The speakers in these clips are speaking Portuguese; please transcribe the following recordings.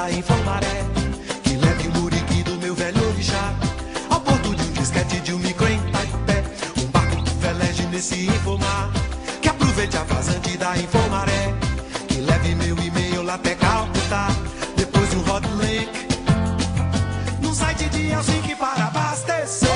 da Infomaré, que leve o muriqui do meu velho orixá ao porto de um disquete, de um micro em Taipé, um barco que veleje nesse Infomar, que aproveite a vazante da Infomaré, que leve meu e-mail lá até Calcutá, depois um hot link num site de Helsinki para abastecer.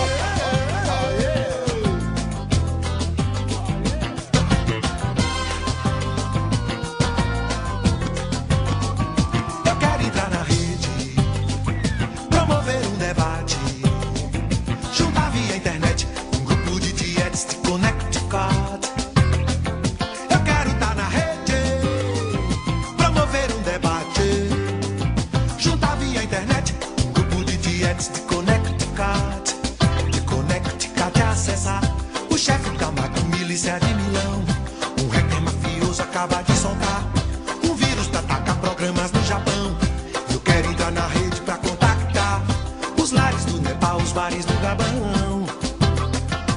O chefe Camargo, milícia de Milão, um hacker mafioso acaba de soltar um vírus pra atacar programas no Japão. Eu quero entrar na rede pra contactar os lares do Nepal, os bares do Gabão,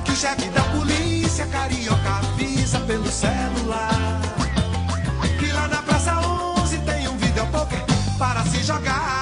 que o chefe da polícia carioca avisa pelo celular que lá na Praça 11 tem um videopoker para se jogar.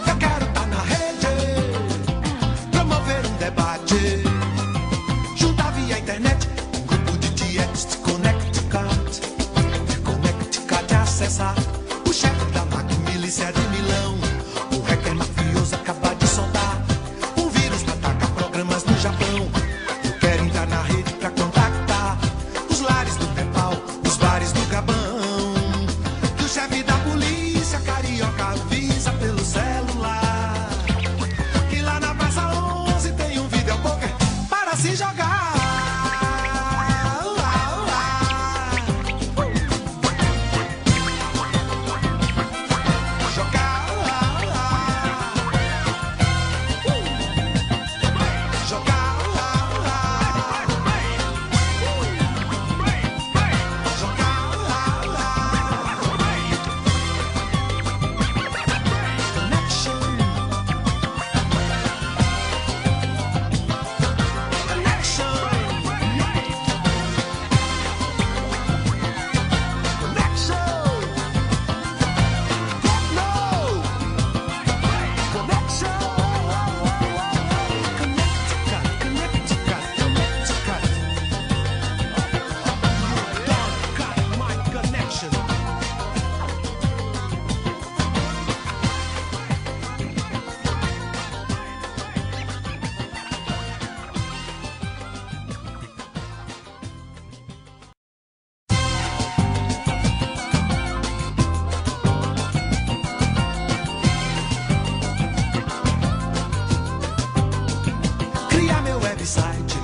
Eu quero estar na rede, promover um debate, juntar via internet um grupo de dietes de Connecticut, e acessar o chefe da máquina, milícia de Milão, o hacker mafioso acaba de soltar um vírus pra atacar programas no Japão. Eu quero entrar na rede pra contactar os lares do Nepal, os bares do Gabão, que o chefe da polícia carioca avisa pelo celular que lá na Praça 11 tem um videopoker para se jogar. Site,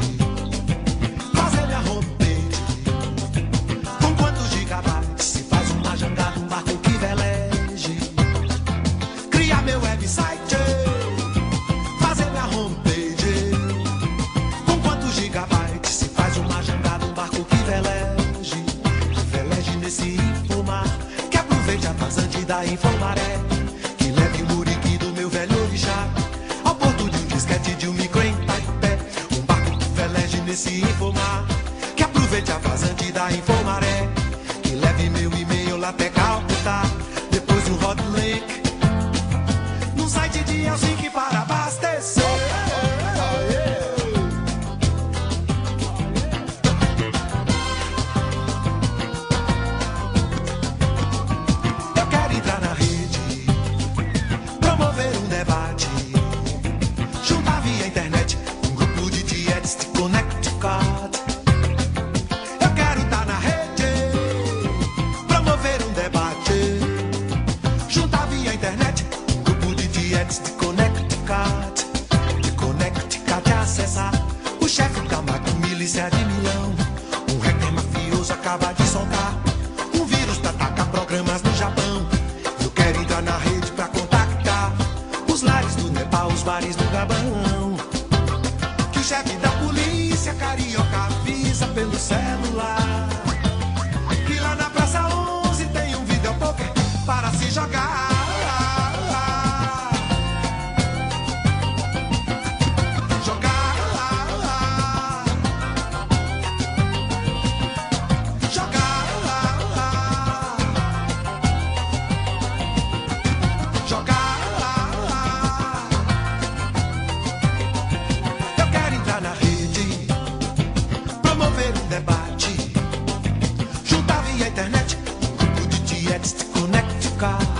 fazer minha homepage, com quantos gigabytes se faz uma jangada, um barco que veleje. Criar meu website, fazer minha homepage, com quantos gigabytes se faz uma jangada, um barco que veleje. Veleje nesse Infomar, que aproveite a vazante da Infomaré, que leve o muriqui do meu velho orixá ao porto de um disquete, de um micro em Taipé, nesse Infomar, que aproveite a vazante da Infomaré, que leve meu e-mail lá até Calcutá, depois um hot link num site de Helsinki para abastecer. Eu quero entrar na rede, promover um debate, juntar via internet um grupo de dietes de Connecticut. Eu quero estar na rede, promover um debate, juntar via internet um grupo de dietes de Connecticut, e acessar o chefe Camargo, milícia de Milão, um hacker mafioso acaba de soltar um vírus pra atacar programas no Japão. Eu quero entrar na rede bares do Gabão, que o chefe da polícia carioca avisa pelo celular que lá na Praça 11 tem um videopoker para se jogar. Debate, juntava via internet, grupo de Tietz, Connect Car.